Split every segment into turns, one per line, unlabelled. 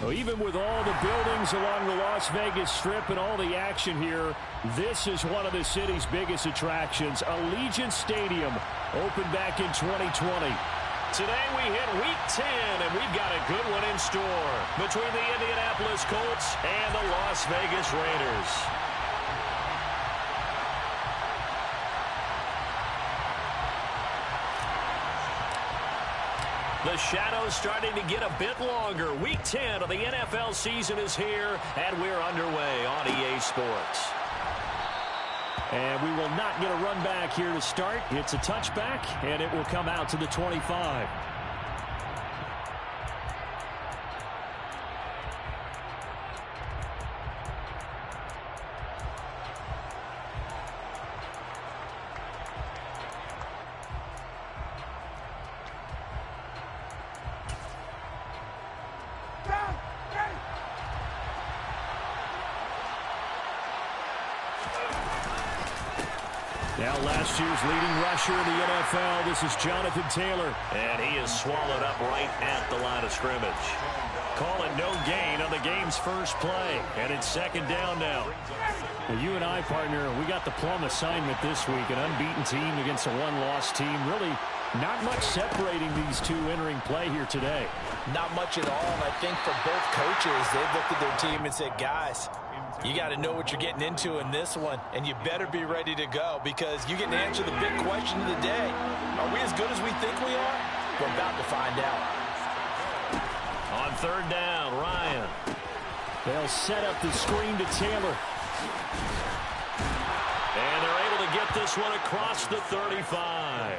So even with all the buildings along the Las Vegas Strip and all the action here, this is one of the city's biggest attractions. Allegiant Stadium opened back in 2020.
Today we hit Week 10, and we've got a good one in store between the Indianapolis Colts and the Las Vegas Raiders. The shadow's starting to get a bit longer. Week 10 of the NFL season is here, and we're underway on EA Sports.
And we will not get a run back here to start. It's a touchback, and it will come out to the 25. Now last year's leading rusher in the NFL, this is Jonathan Taylor.
And he is swallowed up right at the line of scrimmage. Calling no gain on the game's first play. And it's second down now.
Well, you and I, partner, we got the plum assignment this week. An unbeaten team against a one-loss team. Really not much separating these two entering play here today.
Not much at all. And I think for both coaches, they've looked at their team and said, guys, you got to know what you're getting into in this one, and you better be ready to go because you get to answer the big question of the day. Are we as good as we think we are? We're about to find out.
On third down, Ryan.
They'll set up the screen to Taylor.
And they're able to get this one across the 35.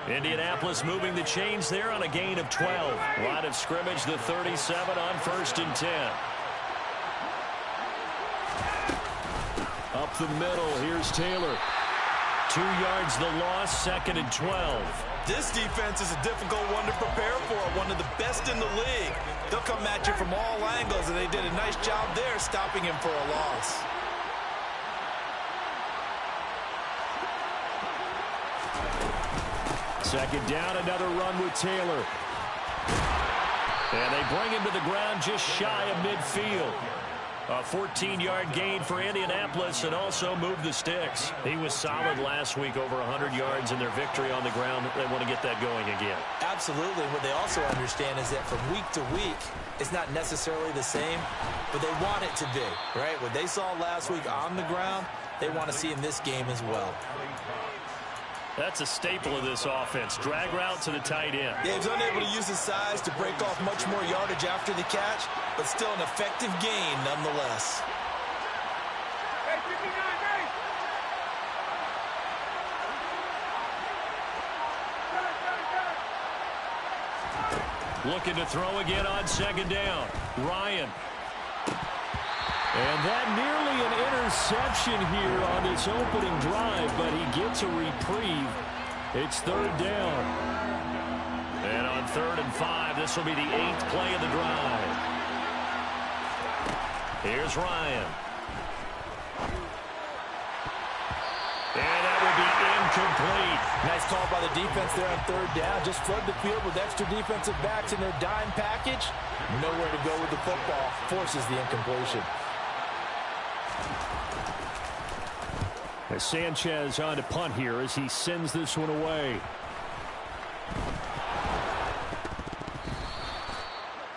Indianapolis moving the chains there on a gain of 12. Line of scrimmage, the 37 on 1st and 10.
Up the middle, here's Taylor. 2 yards the loss, 2nd and 12.
This defense is a difficult one to prepare for, one of the best in the league. They'll come at you from all angles, and they did a nice job there stopping him for a loss.
Second down, another run with Taylor. And they bring him to the ground just shy of midfield. A 14-yard gain for Indianapolis and also moved the sticks. He was solid last week, over 100 yards in their victory on the ground. They want to get that going again.
Absolutely. What they also understand is that from week to week, it's not necessarily the same, but they want it to be, right? What they saw last week on the ground, they want to see in this game as well.
That's a staple of this offense. Drag route to the tight end.
Yeah, he's unable to use his size to break off much more yardage after the catch, but still an effective gain nonetheless.
Looking to throw again on second down. Ryan.
And that nearly an interception here on this opening drive, but he gets a reprieve. It's third down.
And on 3rd and 5, this will be the 8th play of the drive. Here's Ryan. And that will be incomplete.
Nice call by the defense there on 3rd down. Just flood the field with extra defensive backs in their dime package. Nowhere to go with the football. Forces the incompletion.
As Sanchez on to punt here as he sends this one away.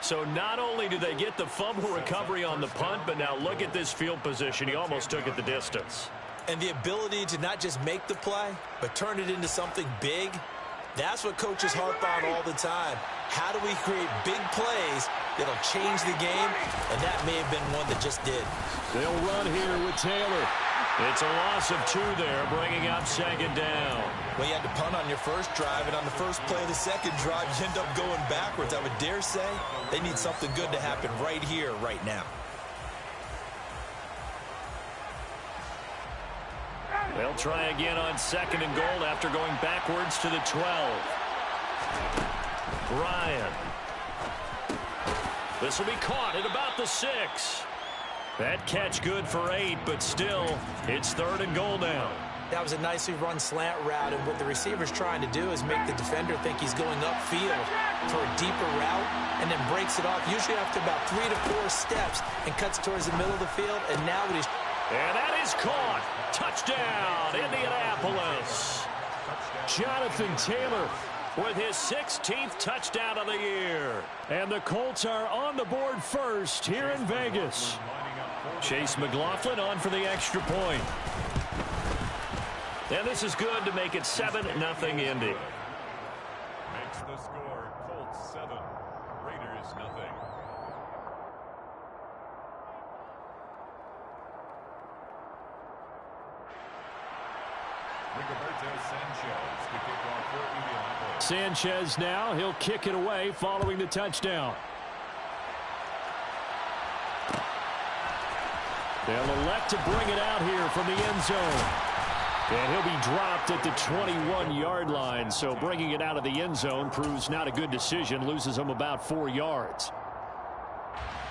So not only do they get the fumble recovery on the punt, but now look at this field position. He almost took it the distance.
And the ability to not just make the play, but turn it into something big, that's what coaches harp on all the time. How do we create big plays that'll change the game? And that may have been one that just did.
They'll run here with Taylor.
It's a loss of 2 there, bringing up second down.
Well, you had to punt on your first drive, and on the first play of the second drive, you end up going backwards. I would dare say they need something good to happen right here, right now.
They'll try again on 2nd and goal after going backwards to the 12. Ryan. This will be caught at about the 6. That catch good for 8, but still, it's 3rd and goal now.
That was a nicely run slant route, and what the receiver's trying to do is make the defender think he's going upfield for a deeper route and then breaks it off, usually after about 3 to 4 steps, and cuts towards the middle of the field. And now what he's...
And that is caught. Touchdown, Indianapolis. Jonathan Taylor with his 16th touchdown of the year. And the Colts are on the board first here in Vegas. Chase McLaughlin on for the extra point. And this is good to make it 7-0 Indy.
Makes the score Colts 7, Raiders nothing.
Sanchez now, he'll kick it away following the touchdown. They'll elect to bring it out here from the end zone. And he'll be dropped at the 21-yard line, so bringing it out of the end zone proves not a good decision, loses him about 4 yards.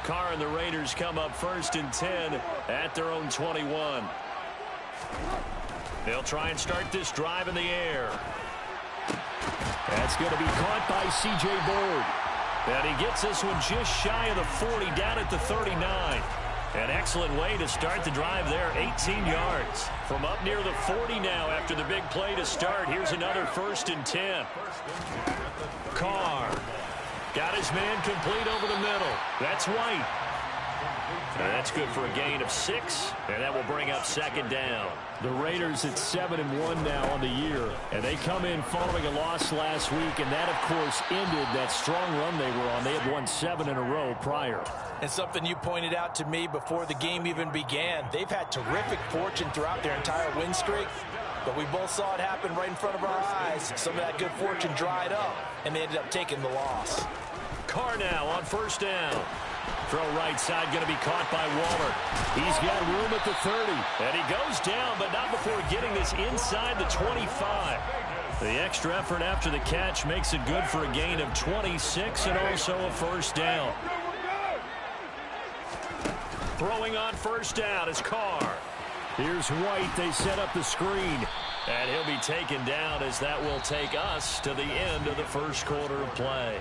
Carr and the Raiders come up 1st and 10 at their own 21. They'll try and start this drive in the air. That's going to be caught by C.J. Bird. And he gets this one just shy of the 40, down at the 39. An excellent way to start the drive there, 18 yards. From up near the 40 now after the big play to start. Here's another 1st and 10. Carr got his man complete over the middle. That's White. And that's good for a gain of 6, and that will bring up 2nd down. The Raiders at 7-1 now on the year, and they come in following a loss last week, and that, of course, ended that strong run they were on. They had won 7 in a row prior.
And something you pointed out to me before the game even began, they've had terrific fortune throughout their entire win streak, but we both saw it happen right in front of our eyes. Some of that good fortune dried up, and they ended up taking the loss.
Carr now on 1st down. Throw right side going to be caught by Waller. He's got room at the 30. And he goes down, but not before getting this inside the 25. The extra effort after the catch makes it good for a gain of 26 and also a 1st down. Throwing on 1st down is Carr. Here's White. They set up the screen. And he'll be taken down as that will take us to the end of the 1st quarter of play.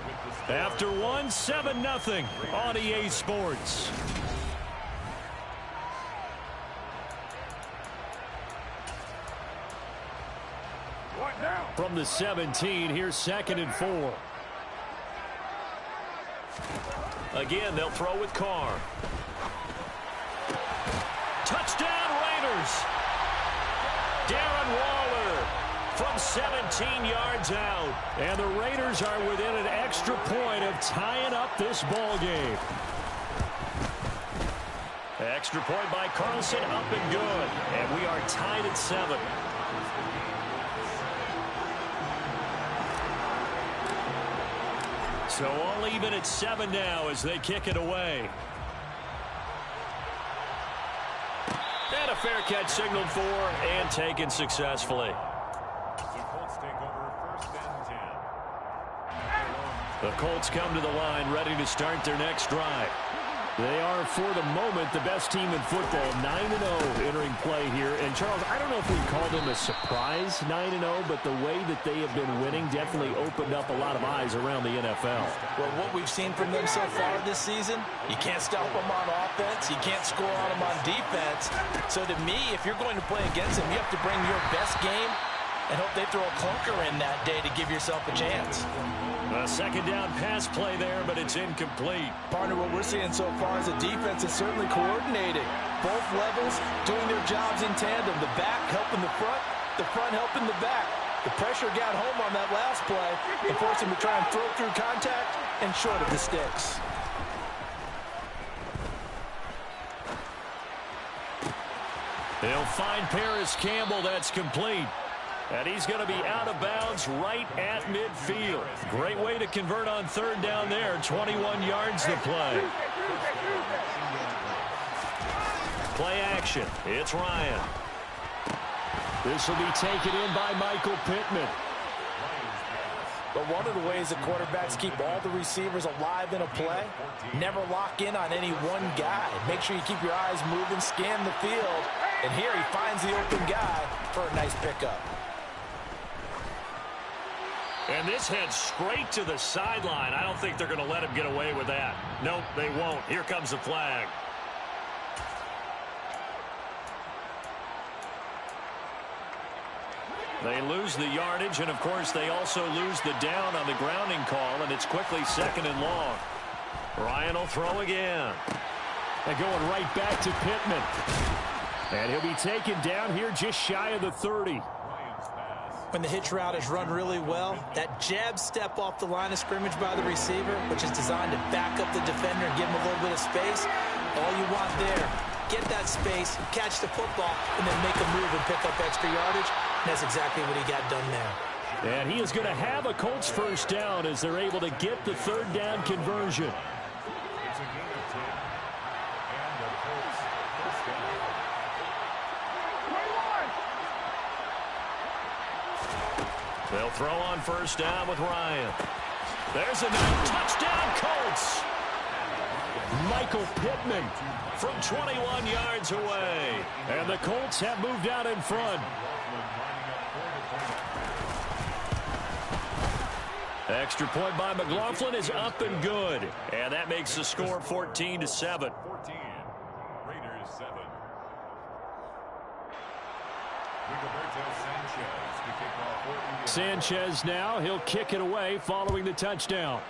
After 1, 7-0 on EA Sports. From the 17, here's 2nd and 4. Again, they'll throw with Carr. Touchdown, Raiders! Darren Waller from 17 yards out. And the Raiders are within an extra point of tying up this ball game. Extra point by Carlson, up and good. And we are tied at 7. So all even at 7 now as they kick it away. And a fair catch signaled for and taken successfully.
The Colts take over 1st and 10.
The Colts come to the line ready to start their next drive. They are, for the moment, the best team in football, 9-0 entering play here. And, Charles, I don't know if we call them a surprise 9-0, but the way that they have been winning definitely opened up a lot of eyes around the NFL.
Well, what we've seen from them so far this season, you can't stop them on offense, you can't score on them on defense. So, to me, if you're going to play against them, you have to bring your best game and hope they throw a clunker in that day to give yourself a chance.
A 2nd down pass play there, but it's incomplete.
Partner, what we're seeing so far is the defense is certainly coordinating. Both levels doing their jobs in tandem. The back helping the front helping the back. The pressure got home on that last play and forced him to try and throw through contact and short of the sticks.
They'll find Paris Campbell. That's complete. And he's going to be out of bounds right at midfield. Great way to convert on 3rd down there. 21 yards to play. Play action. It's Ryan. This will be taken in by Michael Pittman.
But one of the ways the quarterbacks keep all the receivers alive in a play, never lock in on any one guy. Make sure you keep your eyes moving, scan the field, And here he finds the open guy for a nice pickup.
And this heads straight to the sideline. I don't think they're going to let him get away with that. Nope, they won't. Here comes the flag. They lose the yardage, and, of course, they also lose the down on the grounding call, and it's quickly 2nd and long. Ryan will throw again.
They're going right back to Pittman. And he'll be taken down here just shy of the 30.
When the hitch route is run really well, that jab step off the line of scrimmage by the receiver, which is designed to back up the defender and give him a little bit of space, all you want there, get that space, catch the football, and then make a move and pick up extra yardage. And that's exactly what he got done there.
And he is going to have a Colts first down as they're able to get the 3rd down conversion.
They'll throw on first down with Ryan. There's another touchdown, Colts.
Michael Pittman
from 21 yards away.
And the Colts have moved out in front.
Extra point by McLaughlin is up and good. And that makes the score 14-7.
14, Raiders 7.
Sanchez now, he'll kick it away following the touchdown.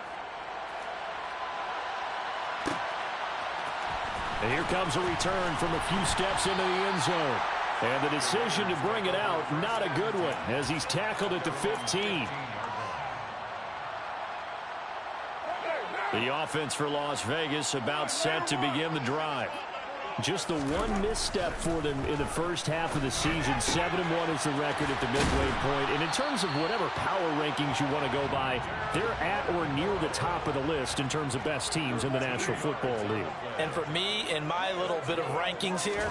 And here comes a return from a few steps into the end zone. And the decision to bring it out, not a good one, as he's tackled at the 15.
The offense for Las Vegas about set to begin the drive.
Just the one misstep for them in the first half of the season. 7-1 is the record at the midway point. And in terms of whatever power rankings you want to go by, they're at or near the top of the list in terms of best teams in the National Football League.
And for me, in my little bit of rankings here,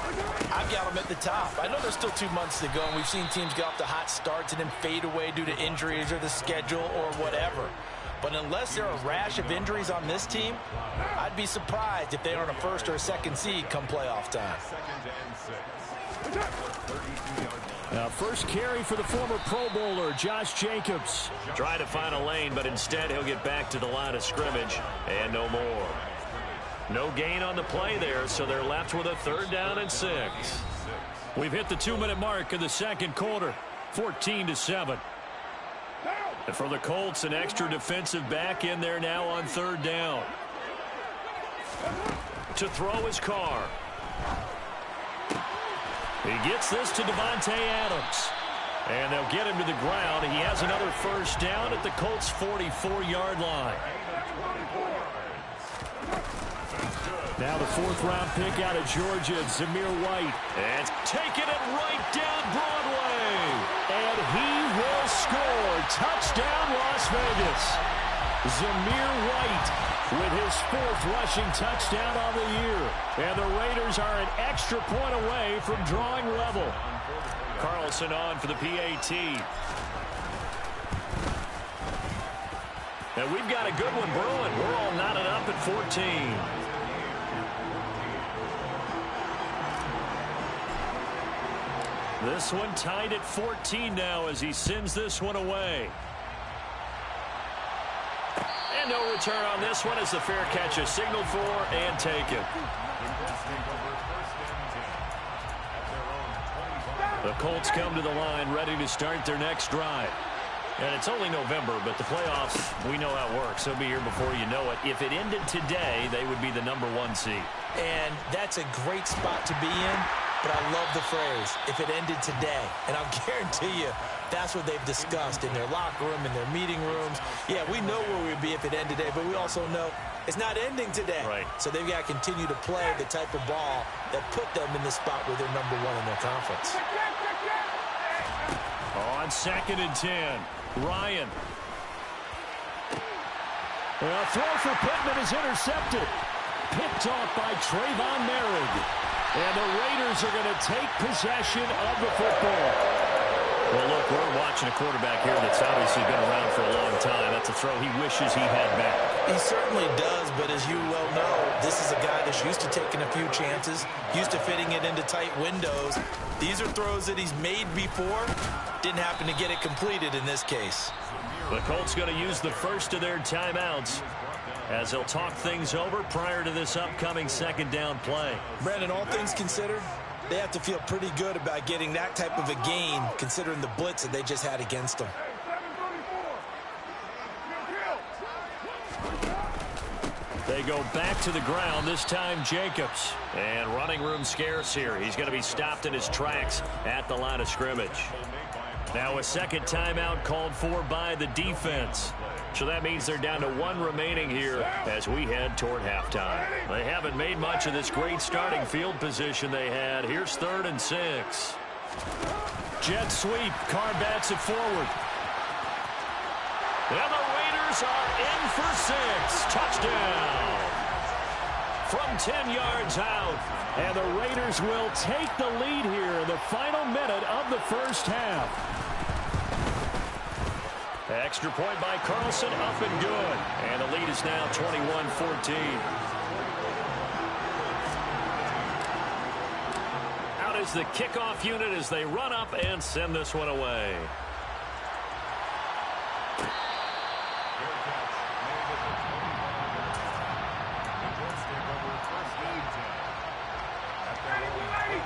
I've got them at the top. I know there's still 2 months to go, and we've seen teams get off to hot starts and then fade away due to injuries or the schedule or whatever. But unless there are a rash of injuries on this team, I'd be surprised if they aren't a 1st or a 2nd seed come playoff time.
Now, first carry for the former Pro Bowler, Josh Jacobs.
Try to find a lane, but instead he'll get back to the line of scrimmage and no more. No gain on the play there, so they're left with a 3rd down and 6.
We've hit the 2-minute mark of the 2nd quarter, 14-7.
And for the Colts, an extra defensive back in there now on 3rd down. To throw his Carr. He gets this to Devontae Adams. And they'll get him to the ground. He has another first down at the Colts' 44-yard line.
Now the 4th-round pick out of Georgia, Zamir White.
And taking it right down Broadway.
And he will score. Touchdown, Las Vegas. Zamir White with his 4th rushing touchdown on the year. And the Raiders are an extra point away from drawing level.
Carlson on for the PAT. And we've got a good one brewing. We're all knotted up at 14. This one tied at 14 now as he sends this one away. And no return on this one as the fair catch is signaled for and taken. The Colts come to the line ready to start their next drive. And it's only November, but the playoffs, we know how it works. They'll be here before you know it. If it ended today, they would be the #1 seed.
And that's a great spot to be in. But I love the phrase, if it ended today. And I'll guarantee you, that's what they've discussed in their locker room, in their meeting rooms. Yeah, we know where we'd be if it ended today, but we also know it's not ending today.
Right.
So they've got to continue to play the type of ball that put them in the spot where they're #1 in their conference.
On 2nd and 10, Ryan.
A throw for Pittman is intercepted. Picked off by Trayvon Merrick. And the Raiders are going to take possession of the football.
Well, look, we're watching a quarterback here that's obviously been around for a long time. That's a throw he wishes he had back.
He certainly does, but as you well know, this is a guy that's used to taking a few chances, used to fitting it into tight windows. These are throws that he's made before. Didn't happen to get it completed in this case.
The Colts going to use the first of their timeouts as they'll talk things over prior to this upcoming second down play.
Brandon, all things considered, they have to feel pretty good about getting that type of a gain considering the blitz that they just had against them.
They go back to the ground, this time Jacobs. And running room scarce here. He's going to be stopped in his tracks at the line of scrimmage. Now a second timeout called for by the defense. So that means they're down to one remaining here as we head toward halftime. They haven't made much of this great starting field position they had. Here's 3rd and 6. Jet sweep. Carr bats it forward. And the Raiders are in for 6. Touchdown. From 10 yards out. And the Raiders will take the lead here in the final minute of the first half. Extra point by Carlson, up and good. And the lead is now 21-14. Out is the kickoff unit as they run up and send this one away.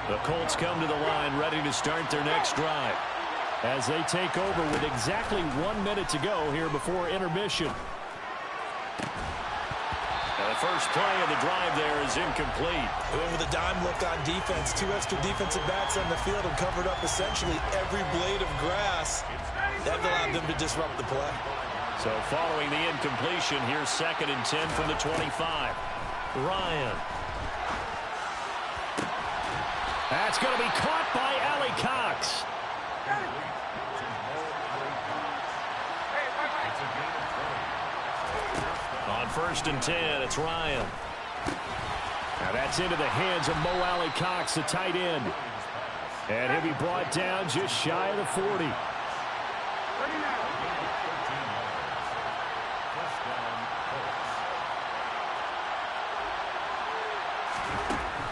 The Colts come to the line ready to start their next drive as they take over with exactly 1 minute to go here before intermission. Now the first play of the drive there is incomplete.
Went with a dime look on defense. 2 extra defensive backs on the field and covered up essentially every blade of grass. That allowed them to disrupt the play.
So following the incompletion, here's 2nd and 10 from the 25. Ryan. That's going to be caught by Allie Cox. On 1st and 10, it's Ryan. Now that's into the hands of Mo Alley Cox, the tight end. And he'll be brought down just shy of the 40.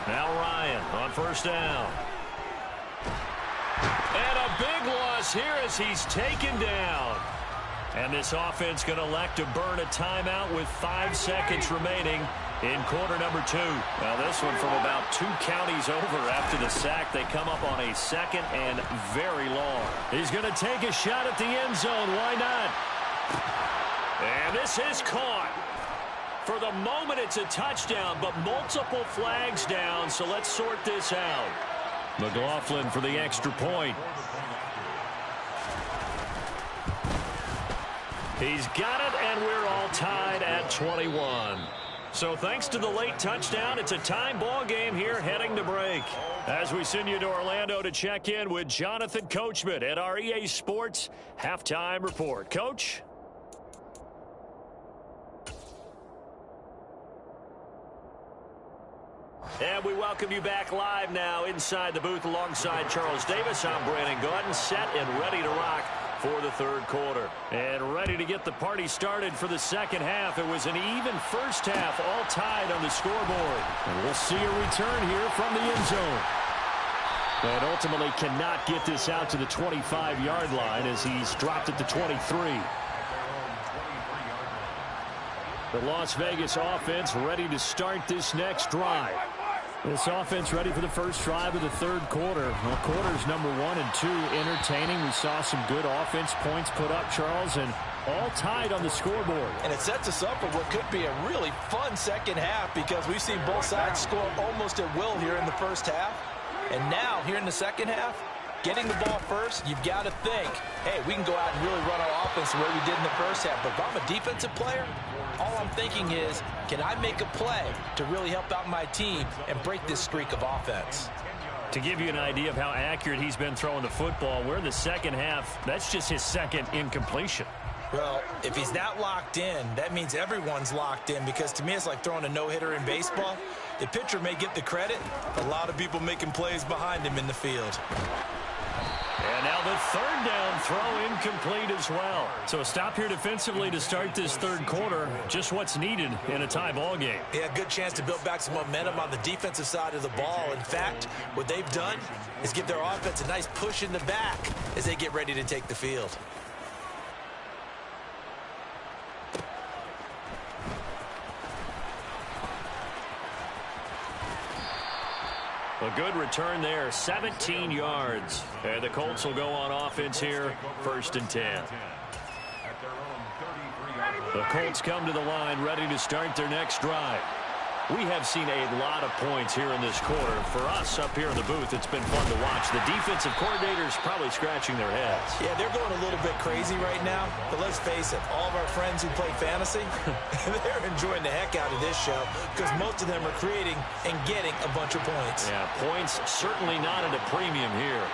Now Ryan on 1st down. And a big loss here as he's taken down. And this offense going to elect to burn a timeout with 5 seconds remaining in quarter number 2. Now this one from about 2 counties over after the sack. They come up on a 2nd and very long. He's going to take a shot at the end zone. Why not? And this is caught. For the moment, it's a touchdown, but multiple flags down, so let's sort this out. McLaughlin for the extra point. He's got it, and we're all tied at 21. So thanks to the late touchdown, it's a time ball game here heading to break. As we send you to Orlando to check in with Jonathan Coachman at our EA Sports Halftime Report. Coach? And we welcome you back live now inside the booth alongside Charles Davis. I'm Brandon Gaudin, set and ready to rock for the 3rd quarter. And ready to get the party started for the 2nd half. It was an even first half, all tied on the scoreboard. And we'll see a return here from the end zone. And ultimately cannot get this out to the 25-yard line as he's dropped at the 23. The Las Vegas offense ready to start this next drive. This offense ready for the first drive of the 3rd quarter. Well, quarters number 1 and 2 entertaining. We saw some good offense points put up, Charles, and all tied on the scoreboard.
And it sets us up for what could be a really fun second half because we've seen both sides score almost at will here in the first half. And now, here in the second half, getting the ball first, you've got to think, hey, we can go out and really run our offense the way we did in the first half. But if I'm a defensive player, all I'm thinking is, can I make a play to really help out my team and break this streak of offense?
To give you an idea of how accurate he's been throwing the football, we're in the second half. That's just his 2nd incompletion.
Well, if he's not locked in, that means everyone's locked in because to me it's like throwing a no-hitter in baseball. The pitcher may get the credit, a lot of people making plays behind him in the field.
And now the third down throw incomplete as well. So a stop here defensively to start this third quarter. Just what's needed in a tie ball game.
Yeah, good chance to build back some momentum on the defensive side of the ball. In fact, what they've done is give their offense a nice push in the back as they get ready to take the field.
A good return there, 17 yards. And the Colts will go on offense here, 1st and 10. The Colts come to the line ready to start their next drive. We have seen a lot of points here in this quarter. For us up here in the booth, it's been fun to watch. The defensive coordinators probably scratching their heads.
Yeah, they're going a little bit crazy right now. But let's face it, all of our friends who play fantasy, they're enjoying the heck out of this show because most of them are creating and getting a bunch of points.
Yeah, points certainly not at a premium here.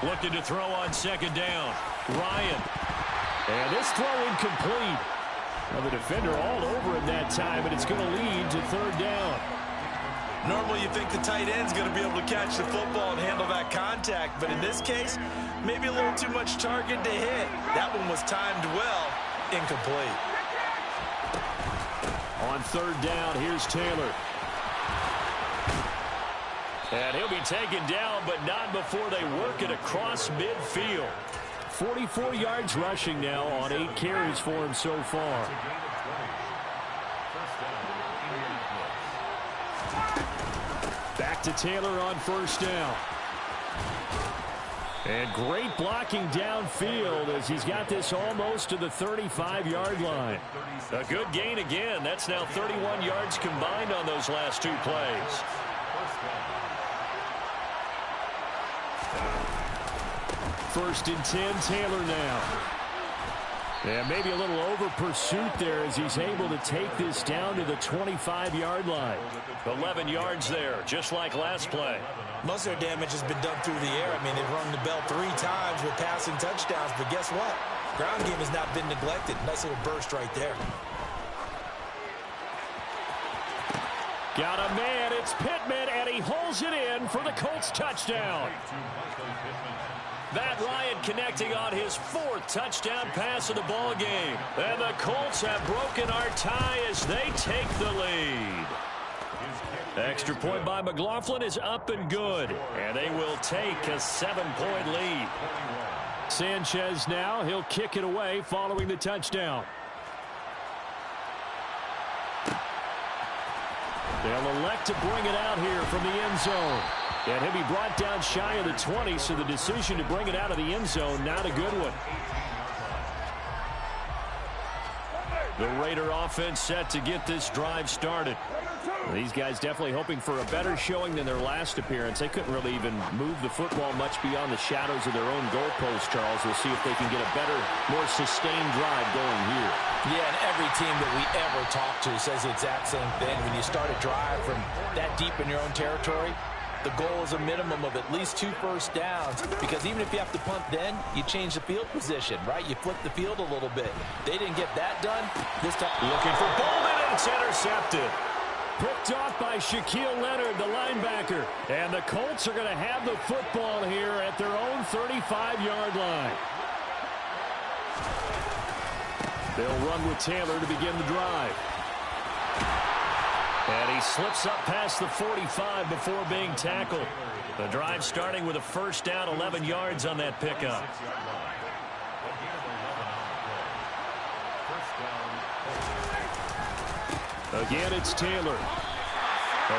Looking to throw on 2nd down. Ryan.
And this throw incomplete. Well, the defender all over him that time, and it's going to lead to 3rd down.
Normally you think the tight end's going to be able to catch the football and handle that contact, but in this case, maybe a little too much target to hit. That one was timed well, incomplete.
On 3rd down, here's Taylor.
And he'll be taken down, but not before they work it across midfield.
44 yards rushing now on 8 carries for him so far. Back to Taylor on 1st down. And great blocking downfield as he's got this almost to the 35-yard line.
A good gain again. That's now 31 yards combined on those last 2 plays.
First and 10, Taylor now. And maybe a little over pursuit there as he's able to take this down to the 25-yard line.
11 yards there, just like last play.
Most of their damage has been done through the air. I mean, they've rung the bell 3 times with passing touchdowns, but guess what? Ground game has not been neglected. Nice little burst right there.
Got a man, it's Pittman, and he holds it in for the Colts touchdown.
Matt Ryan connecting on his 4th touchdown pass of the ball game. And the Colts have broken our tie as they take the lead. Extra point by McLaughlin is up and good. And they will take a 7-point lead.
Sanchez now, he'll kick it away following the touchdown. They'll elect to bring it out here from the end zone. And he'll be brought down shy of the 20, so the decision to bring it out of the end zone, not a good one.
The Raider offense set to get this drive started.
These guys definitely hoping for a better showing than their last appearance. They couldn't really even move the football much beyond the shadows of their own goalpost, Charles. We'll see if they can get a better, more sustained drive going here.
Yeah, and every team that we ever talk to says the exact same thing. When you start a drive from that deep in your own territory, the goal is a minimum of at least 2 first downs, because even if you have to punt then, you change the field position, right? You flip the field a little bit. They didn't get that done. This time,
looking for Bolden, and it's intercepted.
Picked off by Shaquille Leonard, the linebacker. And the Colts are going to have the football here at their own 35-yard line. They'll run with Taylor to begin the drive.
And he slips up past the 45 before being tackled. The drive starting with a 1st down, 11 yards on that pickup.
Again, it's Taylor.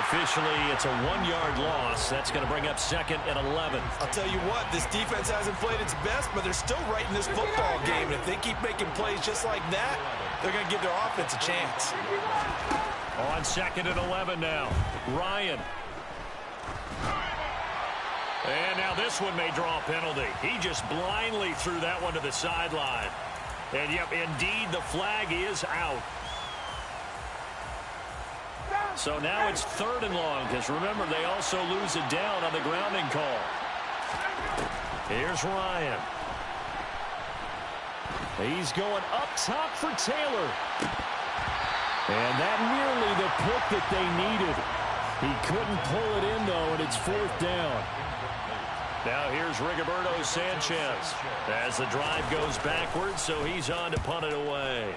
Officially, it's a 1-yard loss. That's going to bring up 2nd and 11.
I'll tell you what, this defense hasn't played its best, but they're still right in this football game. And if they keep making plays just like that, they're going to give their offense a chance.
On 2nd and 11 now. Ryan. And now this one may draw a penalty. He just blindly threw that one to the sideline. And, yep, indeed, the flag is out. So now it's 3rd and long, because remember, they also lose it down on the grounding call. Here's Ryan.
He's going up top for Taylor. And that nearly the pick that they needed. He couldn't pull it in, though, and it's 4th down.
Now here's Rigoberto Sanchez as the drive goes backwards, so he's on to punt it away.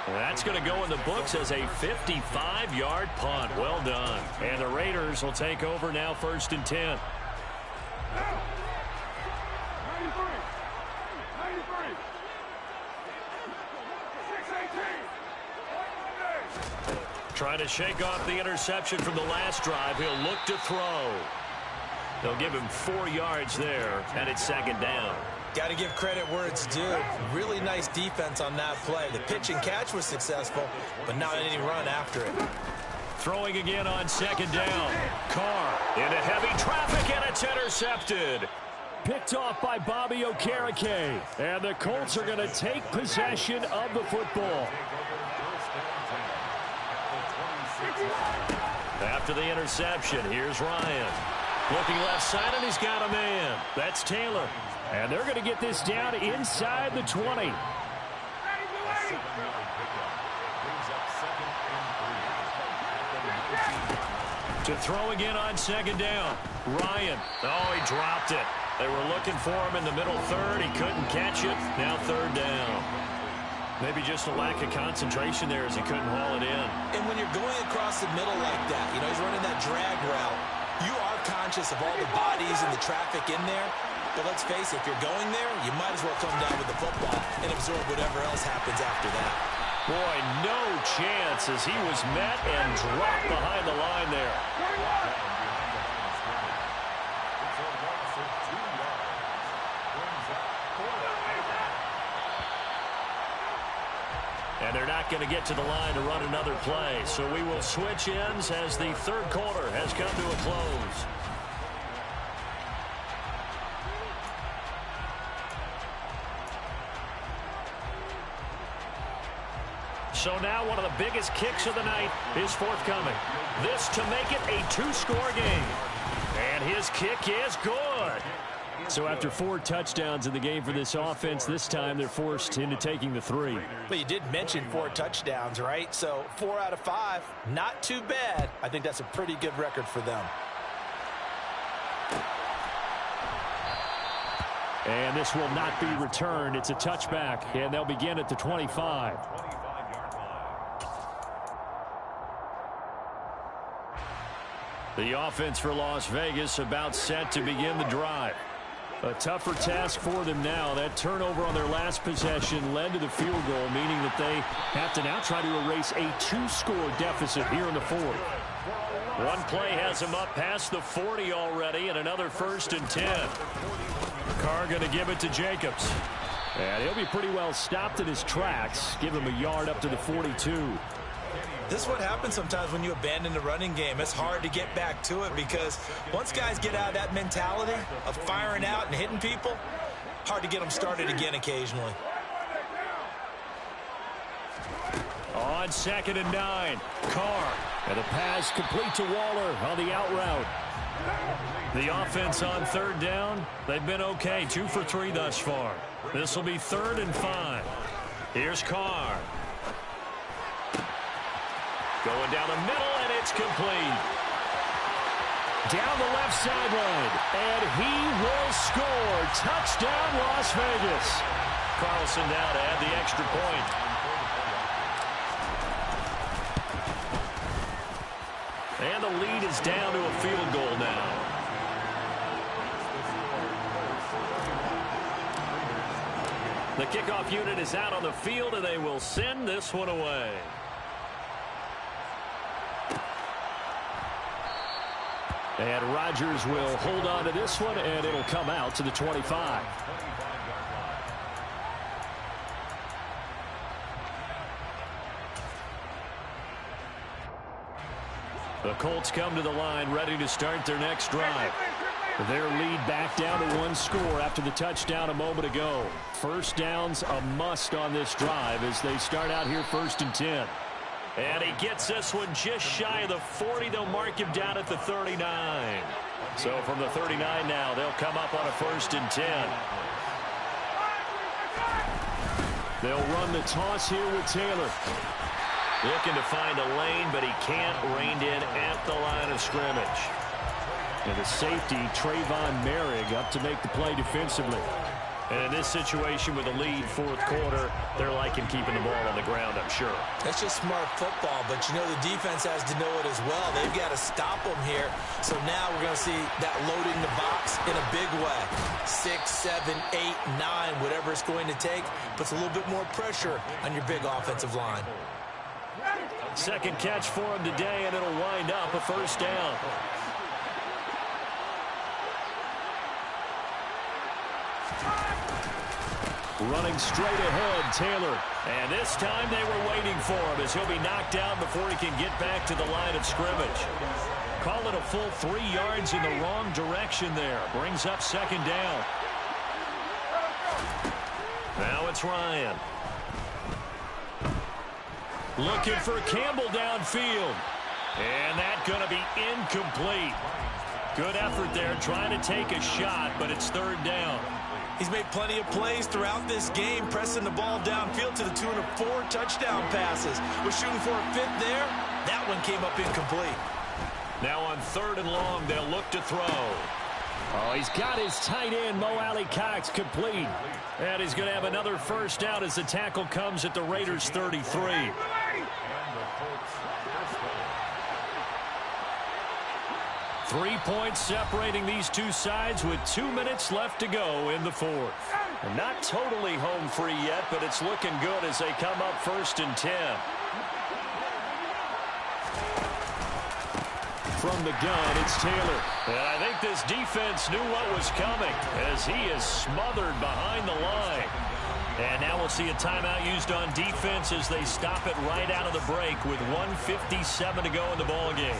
That's going to go in the books as a 55-yard punt. Well done. And the Raiders will take over now, 1st and 10. Trying to shake off the interception from the last drive. He'll look to throw. They'll give him 4 yards there, and it's 2nd down.
Got to give credit where it's due. Really nice defense on that play. The pitch and catch was successful, but not any run after it.
Throwing again on 2nd down. Carr into heavy traffic, and it's intercepted.
Picked off by Bobby Okereke. And the Colts are going to take possession of the football.
After the interception, here's Ryan. Looking left side, and he's got a man. That's Taylor.
And they're going to get this down inside the 20.
To throw again on 2nd down. Ryan. Oh, he dropped it. They were looking for him in the middle 3rd. He couldn't catch it. Now 3rd down. Maybe just a lack of concentration there as he couldn't haul it in.
And when you're going across the middle like that, you know, he's running that drag route, you are conscious of all the bodies and the traffic in there. But let's face it, if you're going there, you might as well come down with the football and absorb whatever else happens after that.
Boy, no chance as he was met and dropped behind the line there. And they're not going to get to the line to run another play. So we will switch ends as the 3rd quarter has come to a close. So now one of the biggest kicks of the night is forthcoming. This to make it a 2-score game. And his kick is good.
So after 4 touchdowns in the game for this offense, this time they're forced into taking the 3.
But you did mention 4 touchdowns, right? So 4 out of 5, not too bad. I think that's a pretty good record for them.
And this will not be returned. It's a touchback, and they'll begin at the 25. The offense for Las Vegas about set to begin the drive. A tougher task for them now. That turnover on their last possession led to the field goal, meaning that they have to now try to erase a 2-score deficit here in the 4th.
One play has him up past the 40 already, and another 1st and 10. Carr going to give it to Jacobs.
And he'll be pretty well stopped in his tracks. Give him a yard up to the 42.
This is what happens sometimes when you abandon the running game. It's hard to get back to it because once guys get out of that mentality of firing out and hitting people, hard to get them started again occasionally.
On 2nd and 9, Carr.
And a pass complete to Waller on the out route.
The offense on 3rd down, they've been okay, 2 for 3 thus far. This will be 3rd and 5. Here's Carr. Going down the middle, and it's complete.
Down the left sideline, and he will score. Touchdown, Las Vegas.
Carlson now to add the extra point. And the lead is down to a field goal now. The kickoff unit is out on the field, and they will send this one away.
And Rodgers will hold on to this one, and it'll come out to the 25.
The Colts come to the line ready to start their next drive.
Their lead back down to 1 score after the touchdown a moment ago. First down's a must on this drive as they start out here 1st and 10.
And he gets this one just shy of the 40. They'll mark him down at the 39. So from the 39 now, they'll come up on a 1st and 10. They'll run the toss here with Taylor. Looking to find a lane, but he can't. Reined in at the line of scrimmage. And the safety, Trayvon Merrick, up to make the play defensively. And in this situation with a lead 4th quarter, they're liking keeping the ball on the ground, I'm sure.
That's just smart football, but you know the defense has to know it as well. They've got to stop them here. So now we're going to see that loading the box in a big way. 6, 7, 8, 9, whatever it's going to take, puts a little bit more pressure on your big offensive line.
Second catch for him today, and it'll wind up a 1st down. Running straight ahead, Taylor. And this time they were waiting for him as he'll be knocked down before he can get back to the line of scrimmage. Call it a full 3 yards in the wrong direction there. Brings up 2nd down. Now it's Ryan. Looking for Campbell downfield. And that's going to be incomplete. Good effort there, trying to take a shot, but it's 3rd down.
He's made plenty of plays throughout this game, pressing the ball downfield to the tune of 4 touchdown passes. Was shooting for a 5th there. That one came up incomplete.
Now on 3rd and long, they'll look to throw.
Oh, he's got his tight end, Mo Alley-Cox, complete.
And he's going to have another 1st down as the tackle comes at the Raiders' 33. 3 points separating these two sides with 2 minutes left to go in the 4th. And not totally home free yet, but it's looking good as they come up 1st and 10. From the gun, it's Taylor. And I think this defense knew what was coming as he is smothered behind the line. And now we'll see a timeout used on defense as they stop it right out of the break with 1:57 to go in the ball game.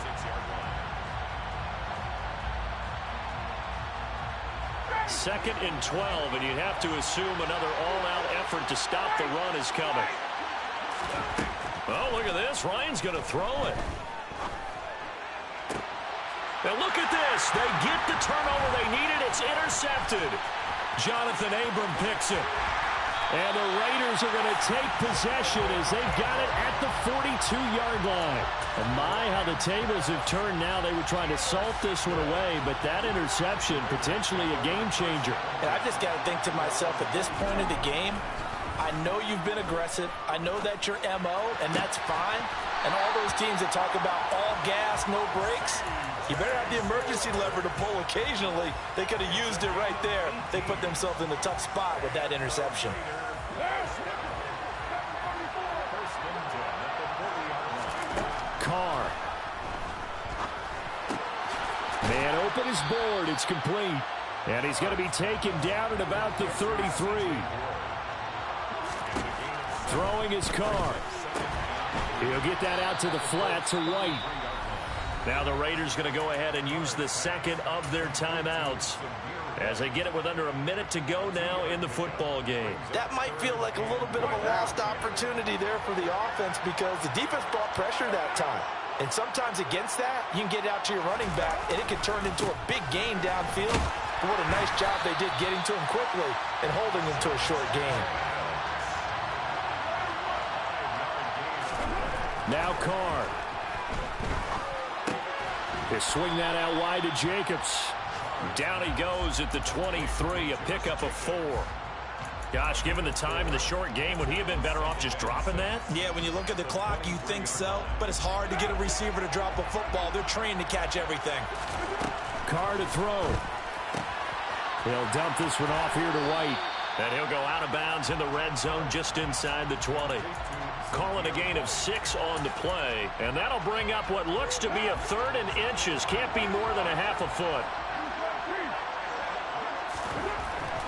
Second and 12, and you'd have to assume another all-out effort to stop the run is coming. Oh, look at this. Ryan's going to throw it. Now look at this. They get the turnover they needed. It's intercepted. Jonathan Abram picks it. And the Raiders are going to take possession as they've got it at the 42-yard line. And my, how the tables have turned now. They were trying to salt this one away, but that interception, potentially a game changer.
And I just got to think to myself, at this point of the game, I know you've been aggressive. I know that's your MO, and that's fine. And all those teams that talk about all gas, no brakes, you better have the emergency lever to pull occasionally. They could have used it right there. They put themselves in a tough spot with that interception.
Carr. Man open is board. It's complete. And he's going to be taken down at about the 33. Throwing his Carr. He'll get that out to the flat to White.
Now the Raiders going to go ahead and use the second of their timeouts as they get it with under a minute to go now in the football game.
That might feel like a little bit of a lost opportunity there for the offense because the defense brought pressure that time. And sometimes against that, you can get out to your running back, and it can turn into a big gain downfield. But what a nice job they did getting to him quickly and holding him to a short gain.
Now Carr. They swing that out wide to Jacobs.
Down he goes at the 23, a pickup of 4. Gosh, given the time in the short game, would he have been better off just dropping that?
Yeah, when you look at the clock, you think so. But it's hard to get a receiver to drop a football. They're trained to catch everything.
Carr to throw. He'll dump this one off here to White.
And he'll go out of bounds in the red zone just inside the 20. Calling a gain of 6 on the play. And that'll bring up what looks to be a 3rd and inches. Can't be more than a half a foot.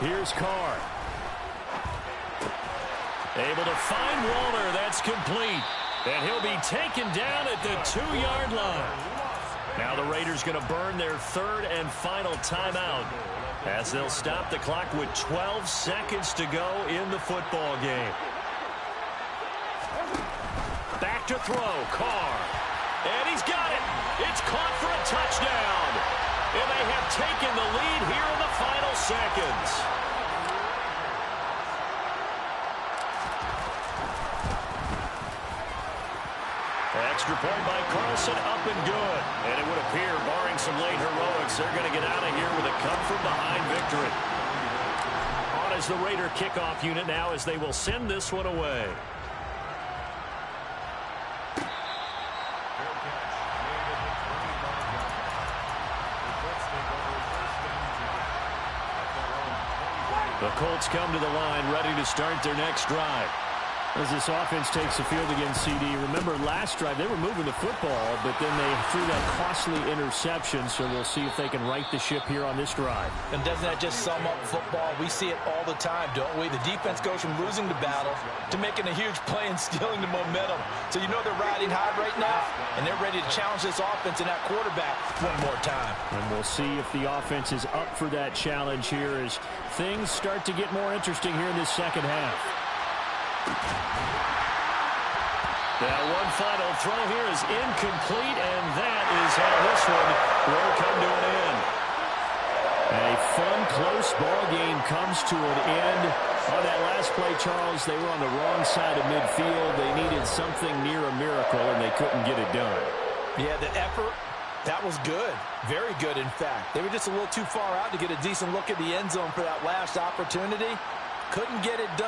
Here's Carr.
Able to find Waller. That's complete. And he'll be taken down at the 2-yard line. Now the Raiders going to burn their 3rd and final timeout as they'll stop the clock with 12 seconds to go in the football game. Back back to throw. Carr. And he's got it. It's caught for a touchdown. And they have taken the lead here in the final seconds. Extra point by Carlson, up and good. And it would appear, barring some late heroics, they're going to get out of here with a come-from-behind victory. On as the Raider kickoff unit now as they will send this one away. The Colts come to the line, ready to start their next drive.
As this offense takes the field against CD, remember last drive they were moving the football, but then they threw that costly interception, so we'll see if they can right the ship here on this drive.
And doesn't that just sum up football? We see it all the time, don't we? The defense goes from losing the battle to making a huge play and stealing the momentum. So you know they're riding high right now, and they're ready to challenge this offense and that quarterback one more time.
And we'll see if the offense is up for that challenge here as things start to get more interesting here in this second half.
Now one final throw here is incomplete, and that is how this one will come to an end.
A fun, close ball game comes to an end. On that last play, Charles, they were on the wrong side of midfield. They needed something near a miracle, and they couldn't get it done.
Yeah, the effort, that was good. Very good, in fact. They were just a little too far out to get a decent look at the end zone for that last opportunity. Couldn't get it done.